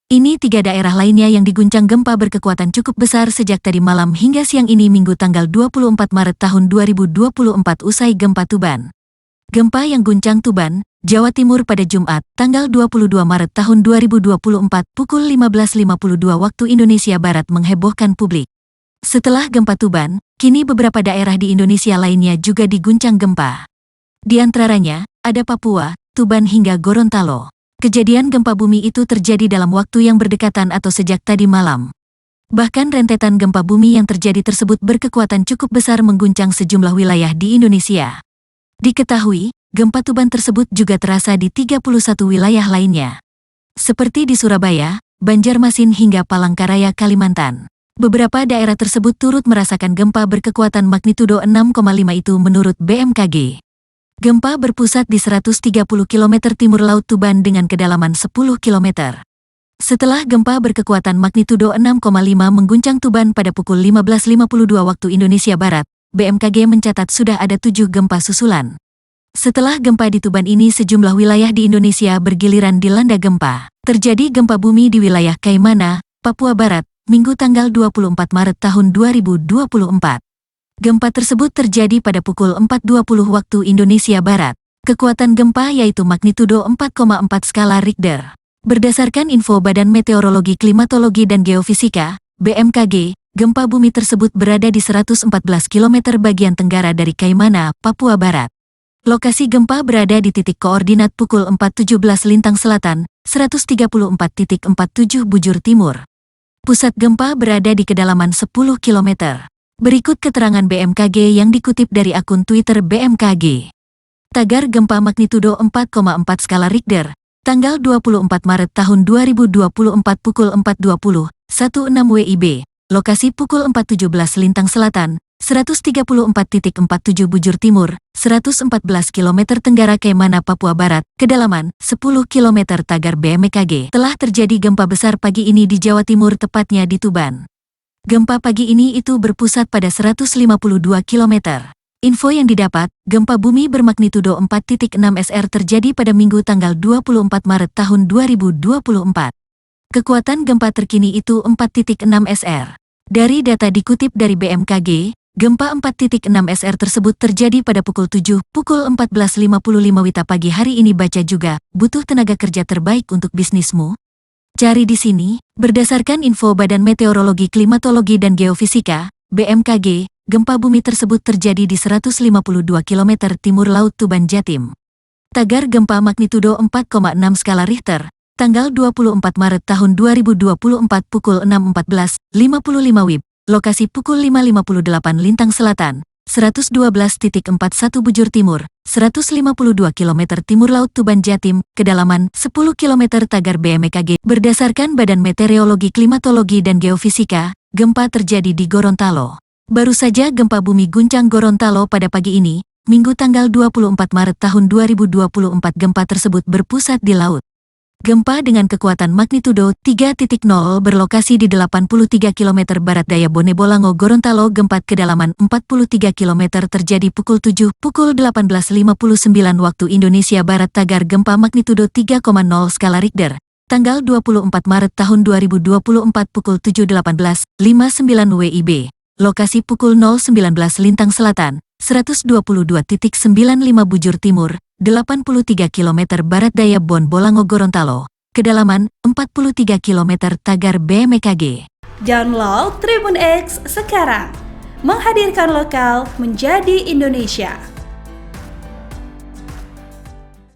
Ini 3 daerah lainnya yang diguncang gempa berkekuatan cukup besar sejak tadi malam hingga siang ini Minggu tanggal 24 Maret tahun 2024 usai gempa Tuban. Gempa yang guncang Tuban, Jawa Timur pada Jumat, tanggal 22 Maret tahun 2024 pukul 15.52 waktu Indonesia Barat menghebohkan publik. Setelah gempa Tuban, kini beberapa daerah di Indonesia lainnya juga diguncang gempa. Di antaranya, ada Papua, Tuban hingga Gorontalo. Kejadian gempa bumi itu terjadi dalam waktu yang berdekatan atau sejak tadi malam. Bahkan rentetan gempa bumi yang terjadi tersebut berkekuatan cukup besar mengguncang sejumlah wilayah di Indonesia. Diketahui, gempa Tuban tersebut juga terasa di 31 wilayah lainnya. Seperti di Surabaya, Banjarmasin hingga Palangkaraya, Kalimantan. Beberapa daerah tersebut turut merasakan gempa berkekuatan magnitudo 6,5 itu menurut BMKG. Gempa berpusat di 130 km timur Laut Tuban dengan kedalaman 10 km. Setelah gempa berkekuatan magnitudo 6,5 mengguncang Tuban pada pukul 15.52 waktu Indonesia Barat, BMKG mencatat sudah ada 7 gempa susulan. Setelah gempa di Tuban ini sejumlah wilayah di Indonesia bergiliran dilanda gempa. Terjadi gempa bumi di wilayah Kaimana, Papua Barat, Minggu tanggal 24 Maret tahun 2024. Gempa tersebut terjadi pada pukul 4.20 waktu Indonesia Barat. Kekuatan gempa yaitu magnitudo 4,4 skala Richter. Berdasarkan info Badan Meteorologi Klimatologi dan Geofisika, BMKG, gempa bumi tersebut berada di 114 km bagian tenggara dari Kaimana, Papua Barat. Lokasi gempa berada di titik koordinat pukul 4.17 lintang selatan, 134.47 bujur timur. Pusat gempa berada di kedalaman 10 km. Berikut keterangan BMKG yang dikutip dari akun Twitter BMKG. Tagar gempa magnitudo 4,4 skala Richter, tanggal 24 Maret tahun 2024 pukul 4.20, 16 WIB, lokasi pukul 4.17 lintang selatan, 134.47 bujur timur, 114 km tenggara Kaimana Papua Barat, kedalaman 10 km. Tagar BMKG. Telah terjadi gempa besar pagi ini di Jawa Timur tepatnya di Tuban. Gempa pagi ini itu berpusat pada 152 km. Info yang didapat, gempa bumi bermagnitudo 4,6 SR terjadi pada Minggu tanggal 24 Maret tahun 2024. Kekuatan gempa terkini itu 4,6 SR. Dari data dikutip dari BMKG, gempa 4,6 SR tersebut terjadi pada pukul 7, pukul 14.55 WITA pagi hari ini. Baca juga, butuh tenaga kerja terbaik untuk bisnismu? Cari di sini, berdasarkan info Badan Meteorologi Klimatologi dan Geofisika, BMKG, gempa bumi tersebut terjadi di 152 km timur Laut Tuban, Jatim. Tagar gempa magnitudo 4,6 skala Richter, tanggal 24 Maret tahun 2024 pukul 6.14, 55 WIB, lokasi pukul 5.58 lintang selatan, 112.41 bujur timur, 152 km timur Laut Tuban, Jatim, kedalaman 10 km. Tagar BMKG. Berdasarkan Badan Meteorologi Klimatologi dan Geofisika, gempa terjadi di Gorontalo. Baru saja gempa bumi guncang Gorontalo pada pagi ini, Minggu tanggal 24 Maret tahun 2024. Gempa tersebut berpusat di laut. Gempa dengan kekuatan magnitudo 3.0 berlokasi di 83 km barat daya Bone Bolango, Gorontalo. Gempa kedalaman 43 km terjadi pukul 7, pukul 18.59 waktu Indonesia Barat. Tagar gempa magnitudo 3,0 skala Richter, tanggal 24 Maret tahun 2024 pukul 7.18, 59 WIB, lokasi pukul 0.19 lintang selatan, 122.95 bujur timur, 83 km barat daya Bon Bolango, Gorontalo, kedalaman 43 km. Tagar BMKG. Download Tribun X sekarang, menghadirkan lokal menjadi Indonesia.